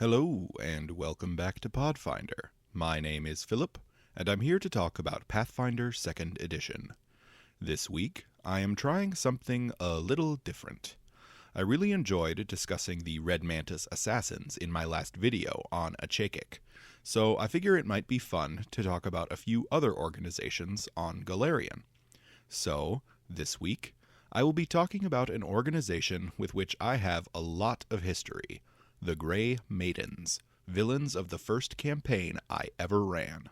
Hello, and welcome back to Pathfinder. My name is Philip, and I'm here to talk about Pathfinder 2nd Edition. This week, I am trying something a little different. I really enjoyed discussing the Red Mantis Assassins in my last video on Achekik, so I figure it might be fun to talk about a few other organizations on Golarion. So, this week, I will be talking about an organization with which I have a lot of history. The Gray Maidens, villains of the first campaign I ever ran.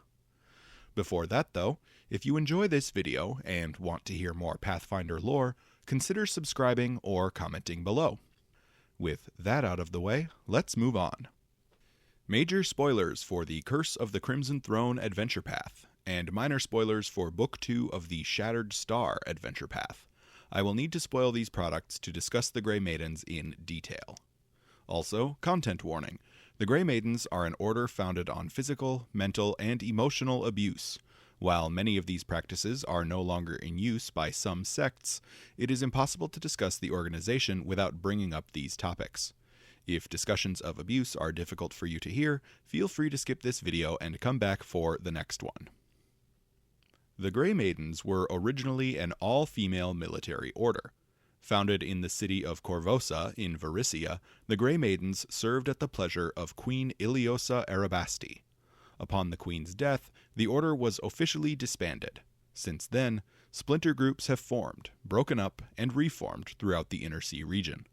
Before that, though, if you enjoy this video and want to hear more Pathfinder lore, consider subscribing or commenting below. With that out of the way, let's move on. Major spoilers for the Curse of the Crimson Throne adventure path, and minor spoilers for Book 2 of the Shattered Star adventure path. I will need to spoil these products to discuss the Gray Maidens in detail. Also, content warning. The Gray Maidens are an order founded on physical, mental, and emotional abuse. While many of these practices are no longer in use by some sects, it is impossible to discuss the organization without bringing up these topics. If discussions of abuse are difficult for you to hear, feel free to skip this video and come back for the next one. The Gray Maidens were originally an all-female military order. Founded in the city of Korvosa in Varisia, the Gray Maidens served at the pleasure of Queen Iliosa Arabasti. Upon the queen's death, the order was officially disbanded. Since then, splinter groups have formed, broken up, and reformed throughout the Inner Sea region.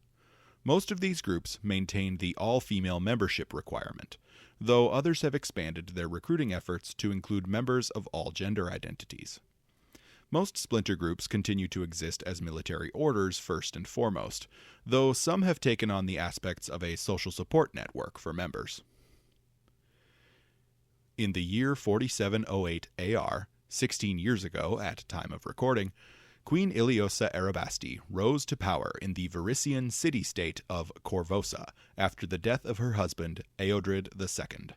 Most of these groups maintain the all-female membership requirement, though others have expanded their recruiting efforts to include members of all gender identities. Most splinter groups continue to exist as military orders first and foremost, though some have taken on the aspects of a social support network for members. In the year 4708 AR, 16 years ago at time of recording, Queen Iliosa Arabasti rose to power in the Varisian city-state of Korvosa after the death of her husband, Eodred II.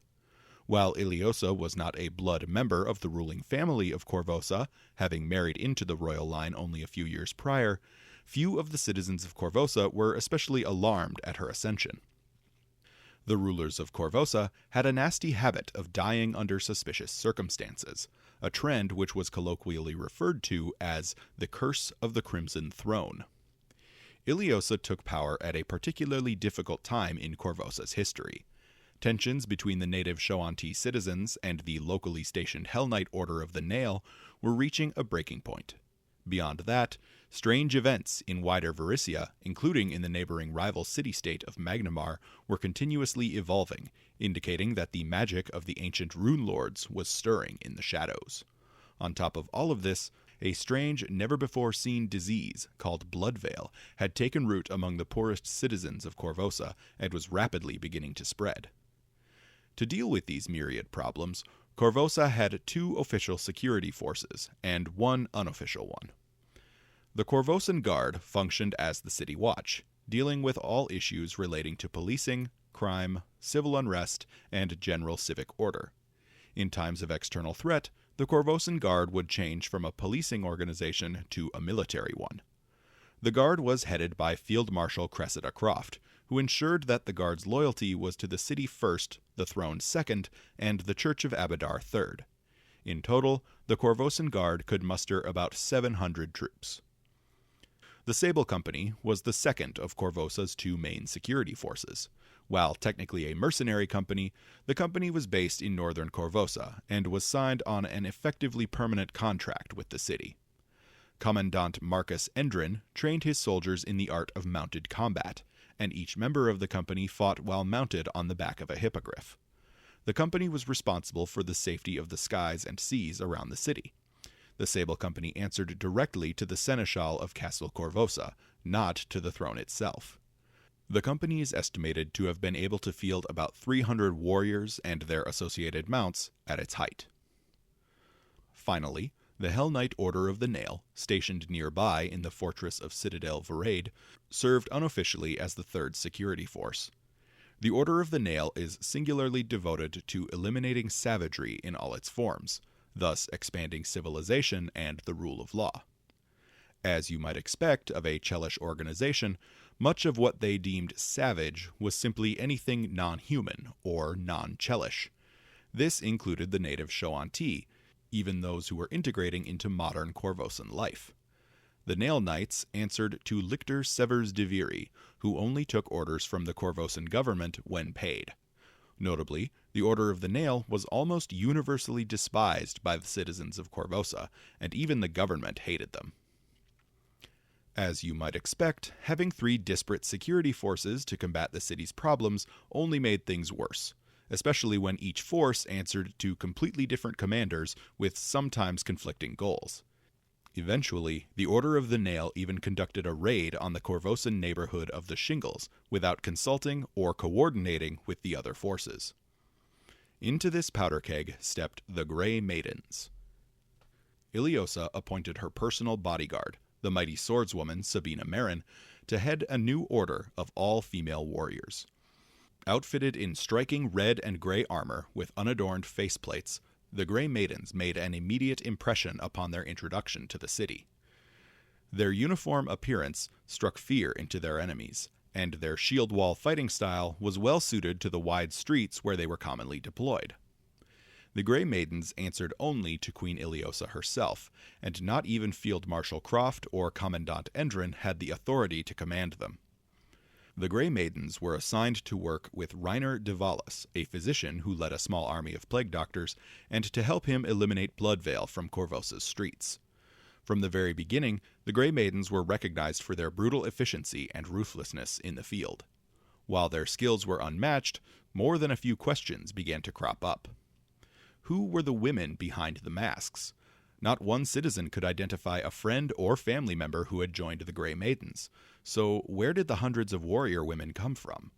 While Iliosa was not a blood member of the ruling family of Korvosa, having married into the royal line only a few years prior, few of the citizens of Korvosa were especially alarmed at her ascension. The rulers of Korvosa had a nasty habit of dying under suspicious circumstances, a trend which was colloquially referred to as the Curse of the Crimson Throne. Iliosa took power at a particularly difficult time in Korvosa's history. Tensions between the native Shoanti citizens and the locally stationed Hell Knight Order of the Nail were reaching a breaking point. Beyond that, strange events in wider Varisia, including in the neighboring rival city-state of Magnamar, were continuously evolving, indicating that the magic of the ancient rune lords was stirring in the shadows. On top of all of this, a strange, never-before-seen disease called Bloodveil had taken root among the poorest citizens of Korvosa and was rapidly beginning to spread. To deal with these myriad problems, Korvosa had two official security forces and one unofficial one. The Korvosan Guard functioned as the city watch, dealing with all issues relating to policing, crime, civil unrest, and general civic order. In times of external threat, the Korvosan Guard would change from a policing organization to a military one. The Guard was headed by Field Marshal Cressida Croft, who ensured that the Guard's loyalty was to the city first, the throne second, and the Church of Abadar third. In total, the Korvosan Guard could muster about 700 troops. The Sable Company was the second of Korvosa's two main security forces. While technically a mercenary company, the company was based in northern Korvosa and was signed on an effectively permanent contract with the city. Commandant Marcus Endrin trained his soldiers in the art of mounted combat, and each member of the company fought while mounted on the back of a hippogriff. The company was responsible for the safety of the skies and seas around the city. The Sable Company answered directly to the Seneschal of Castle Korvosa, not to the throne itself. The company is estimated to have been able to field about 300 warriors and their associated mounts at its height. Finally, the Hell Knight Order of the Nail, stationed nearby in the fortress of Citadel Varade, served unofficially as the third security force. The Order of the Nail is singularly devoted to eliminating savagery in all its forms, thus expanding civilization and the rule of law. As you might expect of a Chelish organization, Much of what they deemed savage was simply anything non-human or non-Chelish. This included the native Shoanti, even those who were integrating into modern Korvosan life. The Nail Knights answered to Lictor Severs de Viri, who only took orders from the Korvosan government when paid. Notably, the Order of the Nail was almost universally despised by the citizens of Korvosa, and even the government hated them. As you might expect, having 3 disparate security forces to combat the city's problems only made things worse, especially when each force answered to completely different commanders with sometimes conflicting goals. Eventually, the Order of the Nail even conducted a raid on the Korvosan neighborhood of the Shingles without consulting or coordinating with the other forces. Into this powder keg stepped the Gray Maidens. Iliosa appointed her personal bodyguard, the mighty swordswoman Sabina Marin, to head a new order of all-female warriors. Outfitted in striking red and gray armor with unadorned faceplates, the Gray Maidens made an immediate impression upon their introduction to the city. Their uniform appearance struck fear into their enemies, and their shield wall fighting style was well suited to the wide streets where they were commonly deployed. The Gray Maidens answered only to Queen Iliosa herself, and not even Field Marshal Croft or Commandant Endrin had the authority to command them. The Gray Maidens were assigned to work with Reiner de Valles, a physician who led a small army of plague doctors, and to help him eliminate Bloodveil from Korvosa's streets. From the very beginning, the Gray Maidens were recognized for their brutal efficiency and ruthlessness in the field. While their skills were unmatched, more than a few questions began to crop up. Who were the women behind the masks? Not one citizen could identify a friend or family member who had joined the Gray Maidens. So where did the hundreds of warrior women come from?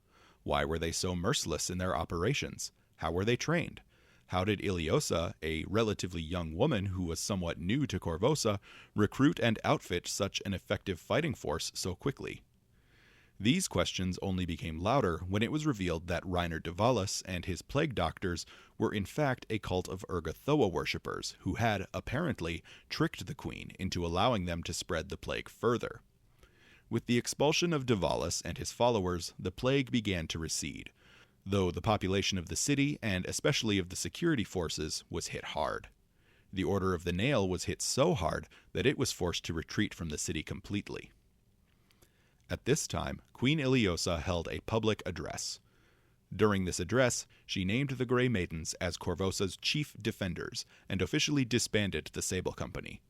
Why were they so merciless in their operations? How were they trained? How did Iliosa, a relatively young woman who was somewhat new to Korvosa, recruit and outfit such an effective fighting force so quickly? These questions only became louder when it was revealed that Reiner de Valles and his plague doctors were in fact a cult of Urgathoa worshippers who had, apparently, tricked the queen into allowing them to spread the plague further. With the expulsion of de Valles and his followers, the plague began to recede, though the population of the city, and especially of the security forces, was hit hard. The Order of the Nail was hit so hard that it was forced to retreat from the city completely. At this time, Queen Iliosa held a public address. During this address, she named the Gray Maidens as Korvosa's chief defenders and officially disbanded the Sable Company.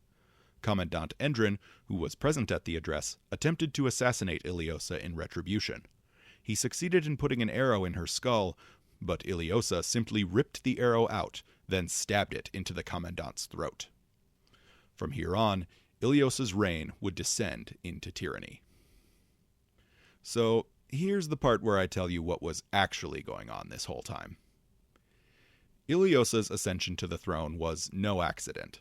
Commandant Endrin, who was present at the address, attempted to assassinate Iliosa in retribution. He succeeded in putting an arrow in her skull, but Iliosa simply ripped the arrow out, then stabbed it into the commandant's throat. From here on, Iliosa's reign would descend into tyranny. So, here's the part where I tell you what was actually going on this whole time. Iliosa's ascension to the throne was no accident.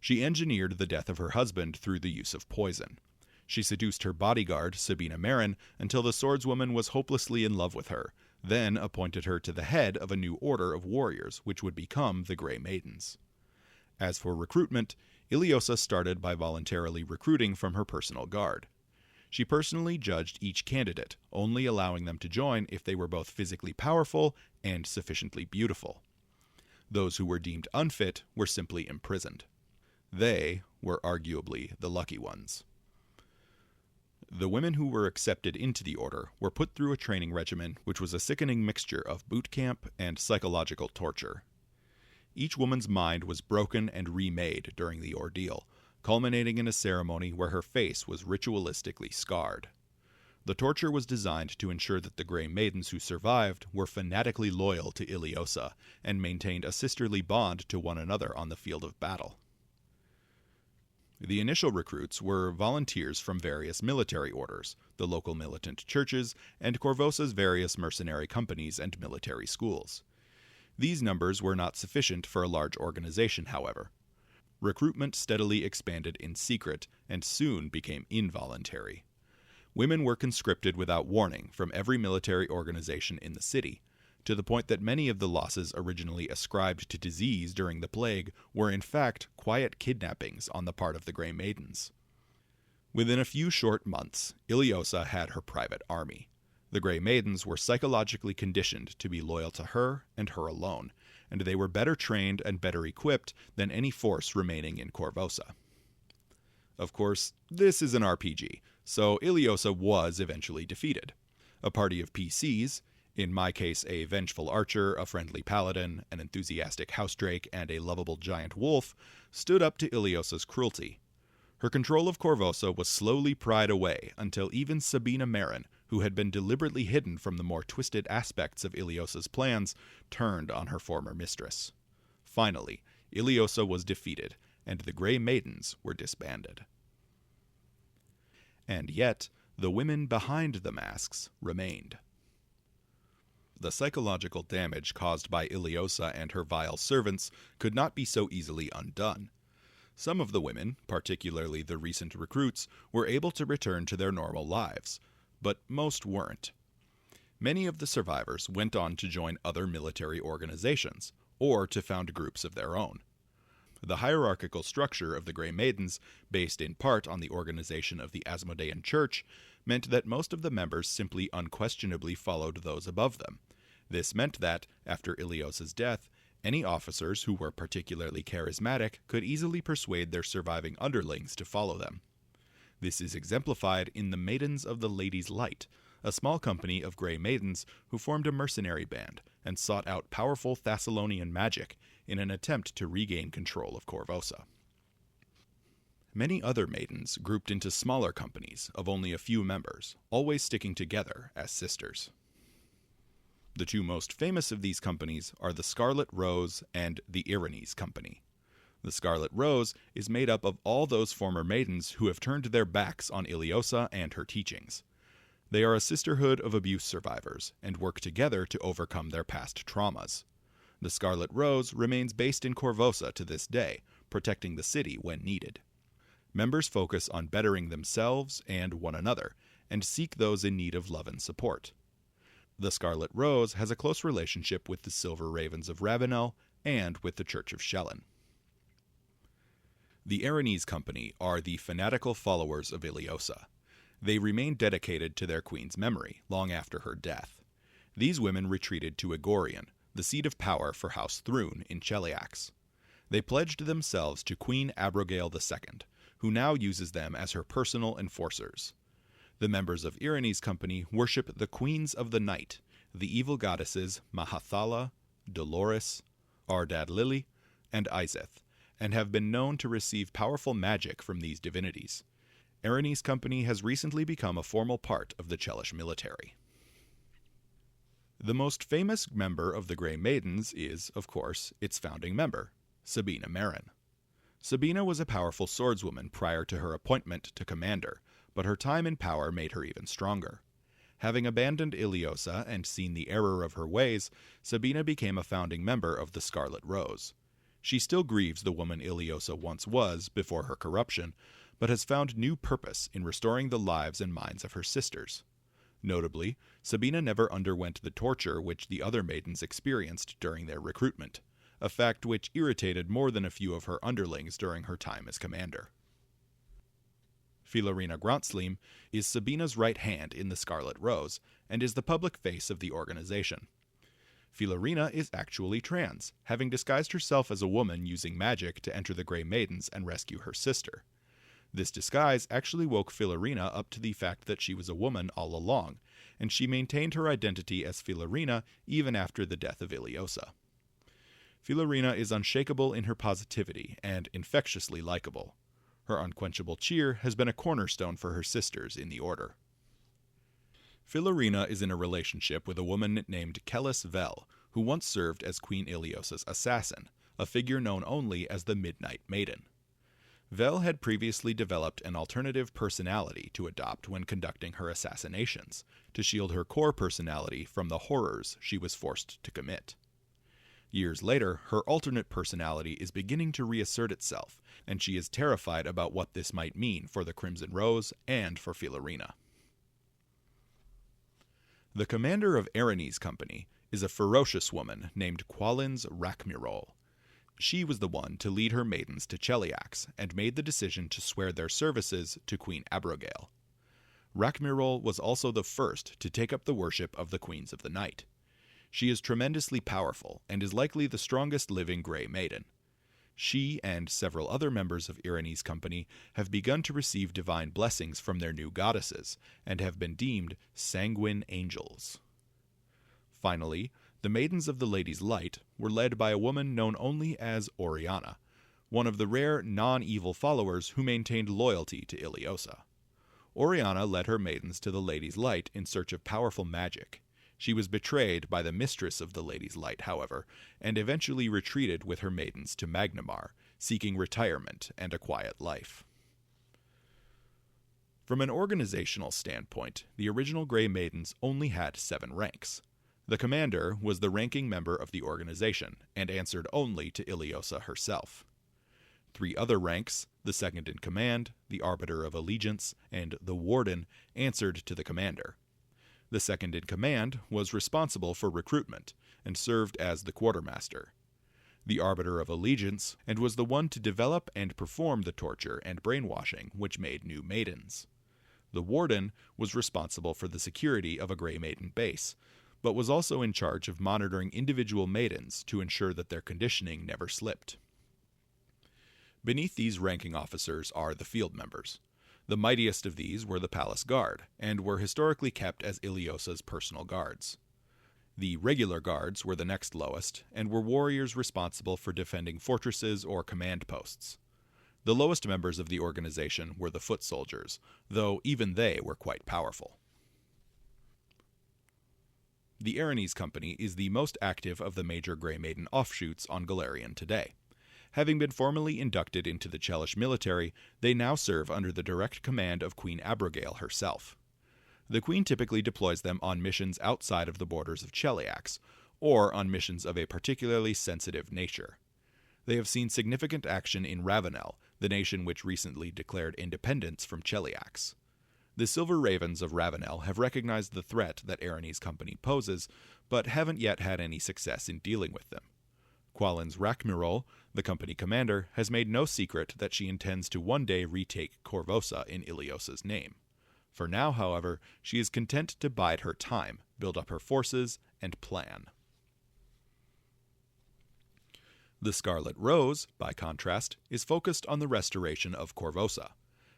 She engineered the death of her husband through the use of poison. She seduced her bodyguard, Sabina Marin, until the swordswoman was hopelessly in love with her, then appointed her to the head of a new order of warriors, which would become the Gray Maidens. As for recruitment, Iliosa started by voluntarily recruiting from her personal guard. She personally judged each candidate, only allowing them to join if they were both physically powerful and sufficiently beautiful. Those who were deemed unfit were simply imprisoned. They were arguably the lucky ones. The women who were accepted into the order were put through a training regimen which was a sickening mixture of boot camp and psychological torture. Each woman's mind was broken and remade during the ordeal, culminating in a ceremony where her face was ritualistically scarred. The torture was designed to ensure that the Gray Maidens who survived were fanatically loyal to Iliosa and maintained a sisterly bond to one another on the field of battle. The initial recruits were volunteers from various military orders, the local militant churches, and Korvosa's various mercenary companies and military schools. These numbers were not sufficient for a large organization, however. Recruitment steadily expanded in secret and soon became involuntary. Women were conscripted without warning from every military organization in the city, to the point that many of the losses originally ascribed to disease during the plague were in fact quiet kidnappings on the part of the Gray Maidens. Within a few short months, Iliosa had her private army. The Gray Maidens were psychologically conditioned to be loyal to her and her alone, and they were better trained and better equipped than any force remaining in Korvosa. Of course, this is an RPG, so Iliosa was eventually defeated. A party of PCs, in my case a vengeful archer, a friendly paladin, an enthusiastic housedrake, and a lovable giant wolf, stood up to Iliosa's cruelty. Her control of Korvosa was slowly pried away until even Sabina Marin, who had been deliberately hidden from the more twisted aspects of Iliosa's plans, turned on her former mistress. Finally, Iliosa was defeated, and the Gray Maidens were disbanded. And yet, the women behind the masks remained. The psychological damage caused by Iliosa and her vile servants could not be so easily undone. Some of the women, particularly the recent recruits, were able to return to their normal lives, but most weren't. Many of the survivors went on to join other military organizations, or to found groups of their own. The hierarchical structure of the Gray Maidens, based in part on the organization of the Asmodean Church, meant that most of the members simply unquestionably followed those above them. This meant that, after Iliosa's death, any officers who were particularly charismatic could easily persuade their surviving underlings to follow them. This is exemplified in the Maidens of the Lady's Light, a small company of Gray Maidens who formed a mercenary band and sought out powerful Thessalonian magic in an attempt to regain control of Korvosa. Many other maidens grouped into smaller companies of only a few members, always sticking together as sisters. The two most famous of these companies are the Scarlet Rose and the Erinyes Company. The Scarlet Rose is made up of all those former maidens who have turned their backs on Iliosa and her teachings. They are a sisterhood of abuse survivors and work together to overcome their past traumas. The Scarlet Rose remains based in Korvosa to this day, protecting the city when needed. Members focus on bettering themselves and one another, and seek those in need of love and support. The Scarlet Rose has a close relationship with the Silver Ravens of Ravenel and with the Church of Shellen. The Erinyes Company are the fanatical followers of Iliosa. They remain dedicated to their queen's memory long after her death. These women retreated to Egorion, the seat of power for House Thrune in Cheliax. They pledged themselves to Queen Abrogail II, who now uses them as her personal enforcers. The members of Erinyes Company worship the Queens of the Night, the evil goddesses Mahathala, Dolores, Ardad Lily, and Izeth, and have been known to receive powerful magic from these divinities. Erinyes Company has recently become a formal part of the Chelish military. The most famous member of the Gray Maidens is, of course, its founding member, Sabina Marin. Sabina was a powerful swordswoman prior to her appointment to commander, but her time in power made her even stronger. Having abandoned Iliosa and seen the error of her ways, Sabina became a founding member of the Scarlet Rose. She still grieves the woman Iliosa once was before her corruption, but has found new purpose in restoring the lives and minds of her sisters. Notably, Sabina never underwent the torture which the other maidens experienced during their recruitment, a fact which irritated more than a few of her underlings during her time as commander. Filarina Grontsleim is Sabina's right hand in the Scarlet Rose, and is the public face of the organization. Filarina is actually trans, having disguised herself as a woman using magic to enter the Gray Maidens and rescue her sister. This disguise actually woke Filarina up to the fact that she was a woman all along, and she maintained her identity as Filarina even after the death of Iliosa. Filarina is unshakable in her positivity and infectiously likable. Her unquenchable cheer has been a cornerstone for her sisters in the Order. Filarina is in a relationship with a woman named Kellis Vel, who once served as Queen Iliosa's assassin, a figure known only as the Midnight Maiden. Vel had previously developed an alternative personality to adopt when conducting her assassinations, to shield her core personality from the horrors she was forced to commit. Years later, her alternate personality is beginning to reassert itself, and she is terrified about what this might mean for the Crimson Rose and for Filarina. The commander of Erinyes Company is a ferocious woman named Qualins Rakmirol. She was the one to lead her maidens to Cheliax, and made the decision to swear their services to Queen Abrogail. Rakmirol was also the first to take up the worship of the Queens of the Night. She is tremendously powerful, and is likely the strongest living Gray Maiden. She and several other members of Erinyes' company have begun to receive divine blessings from their new goddesses, and have been deemed sanguine angels. Finally, the Maidens of the Lady's Light were led by a woman known only as Oriana, one of the rare non-evil followers who maintained loyalty to Iliosa. Oriana led her maidens to the Lady's Light in search of powerful magic. She was betrayed by the mistress of the Lady's Light, however, and eventually retreated with her maidens to Magnamar, seeking retirement and a quiet life. From an organizational standpoint, the original Gray Maidens only had 7 ranks. The commander was the ranking member of the organization, and answered only to Iliosa herself. 3 other ranks, the second in command, the arbiter of allegiance, and the warden, answered to the commander. The second in command was responsible for recruitment, and served as the quartermaster. The arbiter of allegiance, and was the one to develop and perform the torture and brainwashing which made new maidens. The warden was responsible for the security of a Gray Maiden base, but was also in charge of monitoring individual maidens to ensure that their conditioning never slipped. Beneath these ranking officers are the field members. The mightiest of these were the palace guard, and were historically kept as Iliosa's personal guards. The regular guards were the next lowest, and were warriors responsible for defending fortresses or command posts. The lowest members of the organization were the foot soldiers, though even they were quite powerful. The Erinyes Company is the most active of the major Gray Maiden offshoots on Golarion today. Having been formally inducted into the Chelish military, they now serve under the direct command of Queen Abrogail herself. The Queen typically deploys them on missions outside of the borders of Cheliax, or on missions of a particularly sensitive nature. They have seen significant action in Ravenel, the nation which recently declared independence from Cheliax. The Silver Ravens of Ravenel have recognized the threat that Erinyes' company poses, but haven't yet had any success in dealing with them. Qualin's Rakmirol, the company commander, has made no secret that she intends to one day retake Korvosa in Iliosa's name. For now, however, she is content to bide her time, build up her forces, and plan. The Scarlet Rose, by contrast, is focused on the restoration of Korvosa.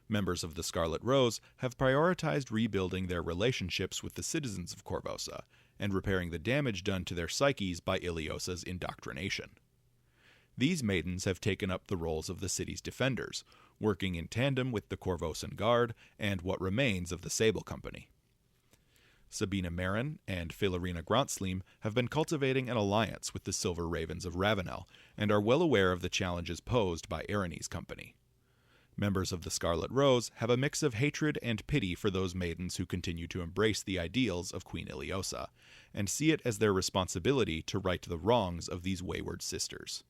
Members of the Scarlet Rose have prioritized rebuilding their relationships with the citizens of Korvosa, and repairing the damage done to their psyches by Iliosa's indoctrination. These maidens have taken up the roles of the city's defenders, working in tandem with the Korvosan Guard and what remains of the Sable Company. Sabina Marin and Filarina Grontsleam have been cultivating an alliance with the Silver Ravens of Ravenel, and are well aware of the challenges posed by Erinyes' company. Members of the Scarlet Rose have a mix of hatred and pity for those maidens who continue to embrace the ideals of Queen Iliosa, and see it as their responsibility to right the wrongs of these wayward sisters.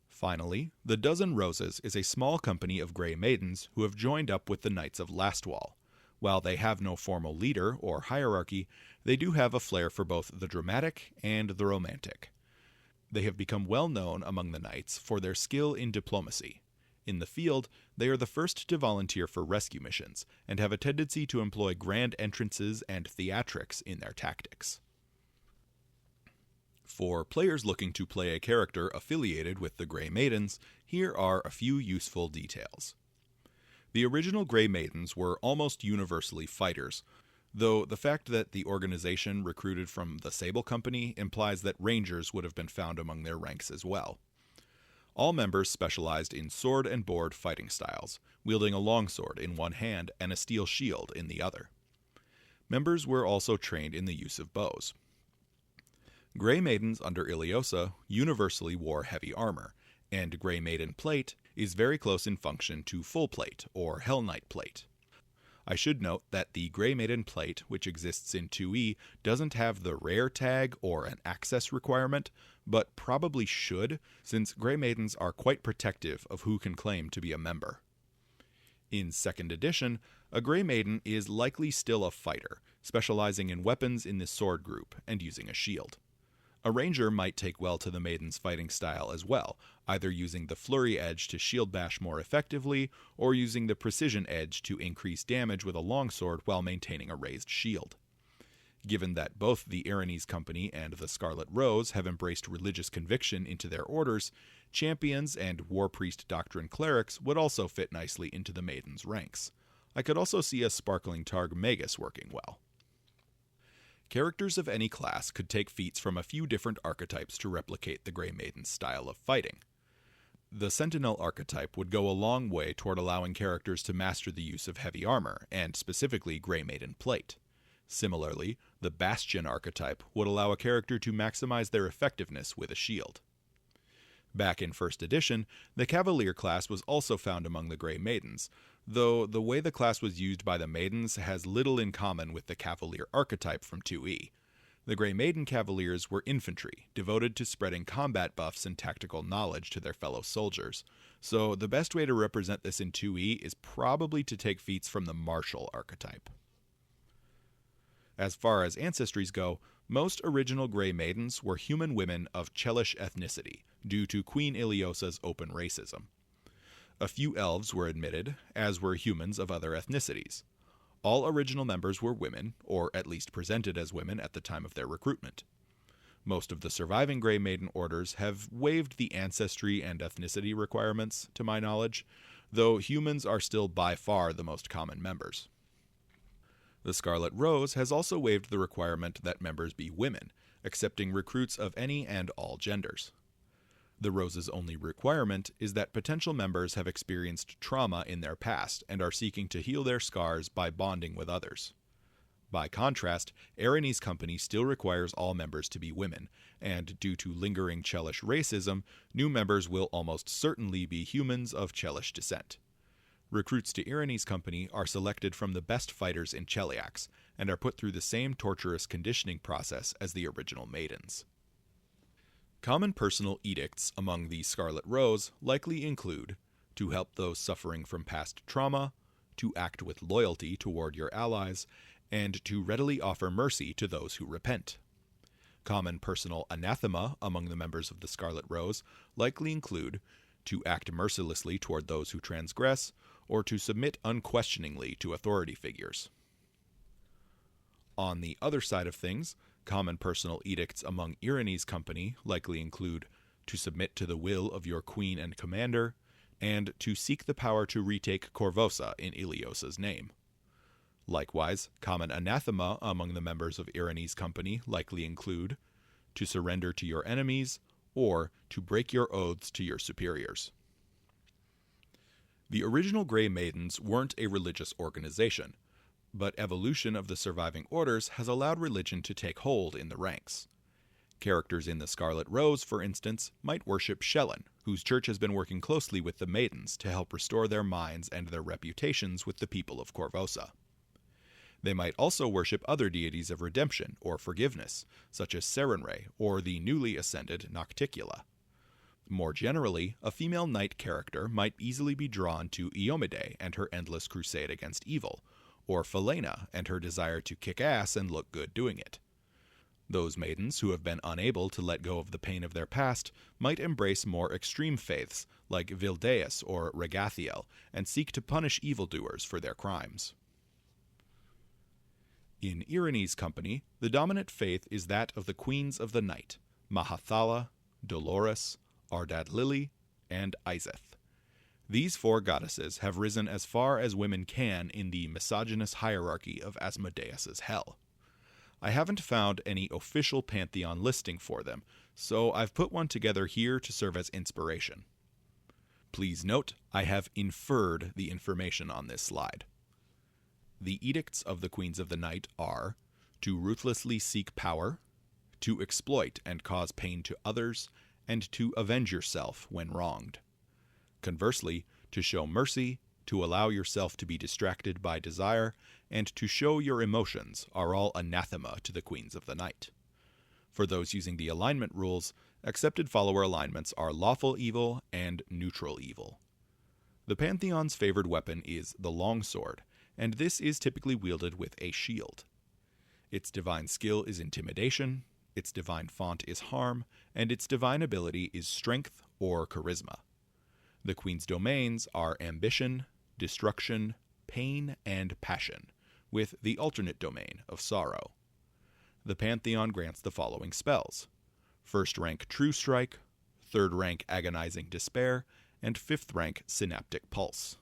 Finally, the Dozen Roses is a small company of Gray Maidens who have joined up with the Knights of Lastwall. While they have no formal leader or hierarchy, they do have a flair for both the dramatic and the romantic. They have become well known among the knights for their skill in diplomacy. In the field, they are the first to volunteer for rescue missions, and have a tendency to employ grand entrances and theatrics in their tactics. For players looking to play a character affiliated with the Gray Maidens, here are a few useful details. The original Gray Maidens were almost universally fighters, though the fact that the organization recruited from the Sable Company implies that rangers would have been found among their ranks as well. All members specialized in sword and board fighting styles, wielding a longsword in one hand and a steel shield in the other. Members were also trained in the use of bows. Gray Maidens under Iliosa universally wore heavy armor, and Gray Maiden plate is very close in function to full plate or Hell Knight plate. I should note that the Gray Maiden plate, which exists in 2e, doesn't have the rare tag or an access requirement, but probably should, since Gray Maidens are quite protective of who can claim to be a member. In 2nd edition, a Gray Maiden is likely still a fighter, specializing in weapons in the sword group and using a shield. A ranger might take well to the maiden's fighting style as well, either using the flurry edge to shield bash more effectively, or using the precision edge to increase damage with a longsword while maintaining a raised shield. Given that both the Erinyes Company and the Scarlet Rose have embraced religious conviction into their orders, champions and war priest doctrine clerics would also fit nicely into the maiden's ranks. I could also see a sparkling Targ Magus working well. Characters of any class could take feats from a few different archetypes to replicate the Gray Maiden's style of fighting. The Sentinel archetype would go a long way toward allowing characters to master the use of heavy armor, and specifically Gray Maiden plate. Similarly, the Bastion archetype would allow a character to maximize their effectiveness with a shield. Back in 1st edition, the Cavalier class was also found among the Gray Maidens, though the way the class was used by the Maidens has little in common with the Cavalier archetype from 2e. The Gray Maiden Cavaliers were infantry, devoted to spreading combat buffs and tactical knowledge to their fellow soldiers, so the best way to represent this in 2e is probably to take feats from the Martial archetype. As far as ancestries go, most original Gray Maidens were human women of Chelish ethnicity, due to Queen Iliosa's open racism. A few elves were admitted, as were humans of other ethnicities. All original members were women, or at least presented as women at the time of their recruitment. Most of the surviving Gray Maiden orders have waived the ancestry and ethnicity requirements, to my knowledge, though humans are still by far the most common members. The Scarlet Rose has also waived the requirement that members be women, accepting recruits of any and all genders. The Rose's only requirement is that potential members have experienced trauma in their past and are seeking to heal their scars by bonding with others. By contrast, Erinyes Company still requires all members to be women, and due to lingering Chelish racism, new members will almost certainly be humans of Chelish descent. Recruits to Erinyes Company are selected from the best fighters in Cheliax, and are put through the same torturous conditioning process as the original Maidens. Common personal edicts among the Scarlet Rose likely include to help those suffering from past trauma, to act with loyalty toward your allies, and to readily offer mercy to those who repent. Common personal anathema among the members of the Scarlet Rose likely include to act mercilessly toward those who transgress, or to submit unquestioningly to authority figures. On the other side of things, common personal edicts among Erinyes Company likely include to submit to the will of your queen and commander, and to seek the power to retake Korvosa in Iliosa's name. Likewise, common anathema among the members of Erinyes Company likely include to surrender to your enemies, or to break your oaths to your superiors. The original Gray Maidens weren't a religious organization, but evolution of the surviving orders has allowed religion to take hold in the ranks. Characters in the Scarlet Rose, for instance, might worship Shelyn, whose church has been working closely with the Maidens to help restore their minds and their reputations with the people of Korvosa. They might also worship other deities of redemption or forgiveness, such as Serenray or the newly ascended Nocticula. More generally, a female knight character might easily be drawn to Iomide and her endless crusade against evil, or Felena and her desire to kick ass and look good doing it. Those maidens who have been unable to let go of the pain of their past might embrace more extreme faiths like Vildeus or Regathiel and seek to punish evildoers for their crimes. In Erinyes Company, the dominant faith is that of the Queens of the Night, Mahathala, Dolores, Ardad Lily, and Izeth. These four goddesses have risen as far as women can in the misogynist hierarchy of Asmodeus's hell. I haven't found any official pantheon listing for them, so I've put one together here to serve as inspiration. Please note, I have inferred the information on this slide. The edicts of the Queens of the Night are to ruthlessly seek power, to exploit and cause pain to others, and to avenge yourself when wronged. Conversely, to show mercy, to allow yourself to be distracted by desire, and to show your emotions are all anathema to the Queens of the Night. For those using the alignment rules, accepted follower alignments are lawful evil and neutral evil. The Pantheon's favored weapon is the longsword, and this is typically wielded with a shield. Its divine skill is intimidation, its divine font is harm, and its divine ability is strength or charisma. The Queen's domains are ambition, destruction, pain, and passion, with the alternate domain of sorrow. The Pantheon grants the following spells: 1st rank True Strike, 3rd rank Agonizing Despair, and 5th rank Synaptic Pulse.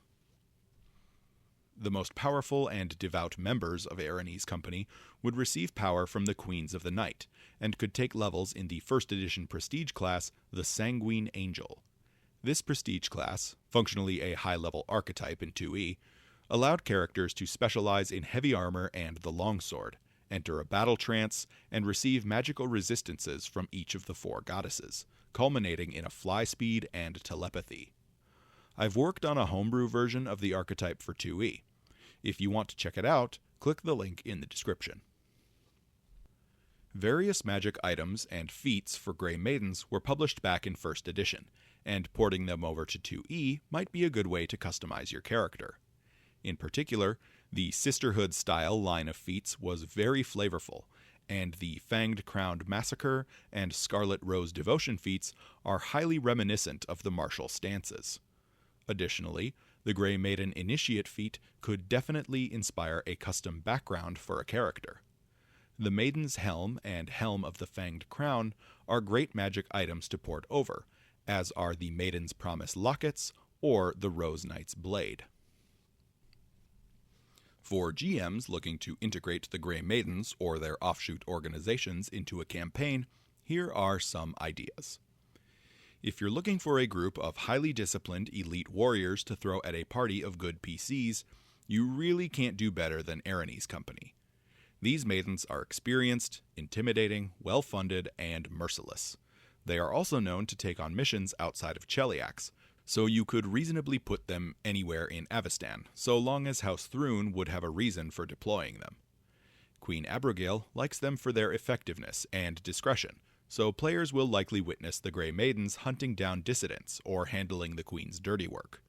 The most powerful and devout members of Erinyes Company would receive power from the Queens of the Night, and could take levels in the 1st edition prestige class, the Sanguine Angel. This prestige class, functionally a high-level archetype in 2e, allowed characters to specialize in heavy armor and the longsword, enter a battle trance, and receive magical resistances from each of the 4 goddesses, culminating in a fly speed and telepathy. I've worked on a homebrew version of the archetype for 2e. If you want to check it out, click the link in the description. Various magic items and feats for Gray Maidens were published back in 1st edition, and porting them over to 2e might be a good way to customize your character. In particular, the Sisterhood-style line of feats was very flavorful, and the Fanged Crowned Massacre and Scarlet Rose Devotion feats are highly reminiscent of the martial stances. Additionally, the Gray Maiden Initiate feat could definitely inspire a custom background for a character. The Maiden's Helm and Helm of the Fanged Crown are great magic items to port over, as are the Maiden's Promise Lockets or the Rose Knight's Blade. For GMs looking to integrate the Gray Maidens or their offshoot organizations into a campaign, here are some ideas. If you're looking for a group of highly disciplined elite warriors to throw at a party of good PCs, you really can't do better than Erinyes Company. These maidens are experienced, intimidating, well-funded, and merciless. They are also known to take on missions outside of Cheliax, so you could reasonably put them anywhere in Avestan, so long as House Thrune would have a reason for deploying them. Queen Abrogail likes them for their effectiveness and discretion, so players will likely witness the Gray Maidens hunting down dissidents or handling the Queen's dirty work.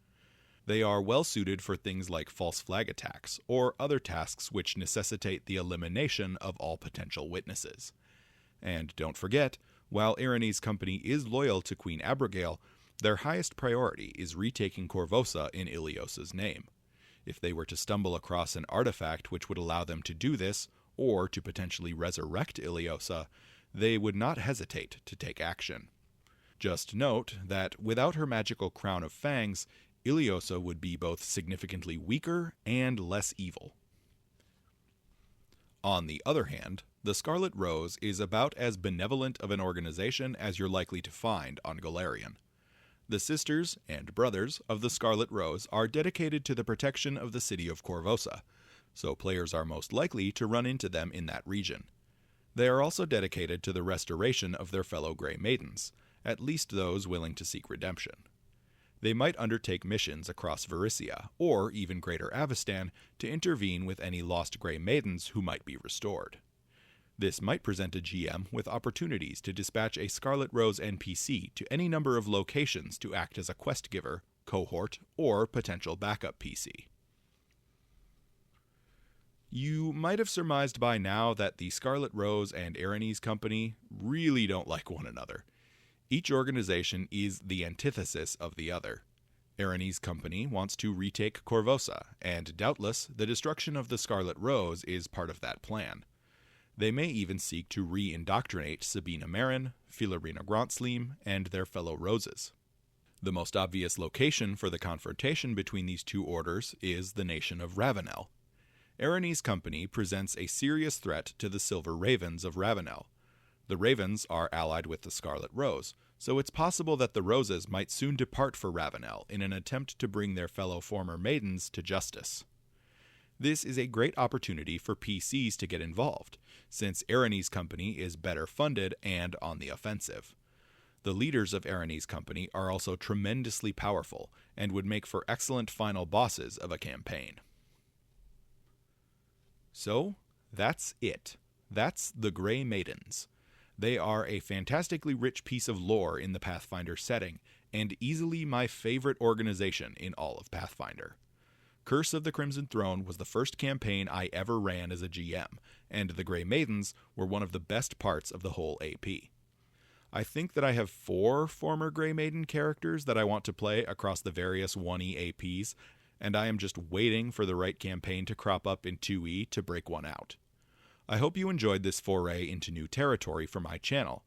They are well suited for things like false flag attacks or other tasks which necessitate the elimination of all potential witnesses. And don't forget, while Erinyes Company is loyal to Queen Abrogail, their highest priority is retaking Korvosa in Iliosa's name. If they were to stumble across an artifact which would allow them to do this, or to potentially resurrect Iliosa, they would not hesitate to take action. Just note that without her magical crown of fangs, Iliosa would be both significantly weaker and less evil. On the other hand, the Scarlet Rose is about as benevolent of an organization as you're likely to find on Golarion. The sisters and brothers of the Scarlet Rose are dedicated to the protection of the city of Korvosa, so players are most likely to run into them in that region. They are also dedicated to the restoration of their fellow Gray Maidens, at least those willing to seek redemption. They might undertake missions across Varisia, or even Greater Avestan, to intervene with any lost Gray Maidens who might be restored. This might present a GM with opportunities to dispatch a Scarlet Rose NPC to any number of locations to act as a quest giver, cohort, or potential backup PC. You might have surmised by now that the Scarlet Rose and Erinyes Company really don't like one another. Each organization is the antithesis of the other. Erinyes Company wants to retake Korvosa, and doubtless the destruction of the Scarlet Rose is part of that plan. They may even seek to re-indoctrinate Sabina Marin, Filarina Grontsleam, and their fellow Roses. The most obvious location for the confrontation between these two orders is the nation of Ravenel. Erinyes Company presents a serious threat to the Silver Ravens of Ravenel. The Ravens are allied with the Scarlet Rose, so it's possible that the Roses might soon depart for Ravenel in an attempt to bring their fellow former maidens to justice. This is a great opportunity for PCs to get involved, since Erinyes Company is better funded and on the offensive. The leaders of Erinyes Company are also tremendously powerful, and would make for excellent final bosses of a campaign. So, that's it. That's the Gray Maidens. They are a fantastically rich piece of lore in the Pathfinder setting, and easily my favorite organization in all of Pathfinder. Curse of the Crimson Throne was the first campaign I ever ran as a GM, and the Gray Maidens were one of the best parts of the whole AP. I think that I have 4 former Gray Maiden characters that I want to play across the various 1E APs, and I am just waiting for the right campaign to crop up in 2E to break one out. I hope you enjoyed this foray into new territory for my channel.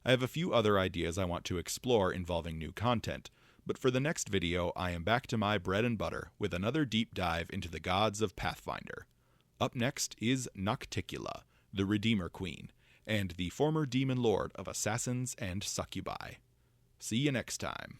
I have a few other ideas I want to explore involving new content, but for the next video I am back to my bread and butter with another deep dive into the gods of Pathfinder. Up next is Nocticula, the Redeemer Queen, and the former demon lord of assassins and succubi. See you next time.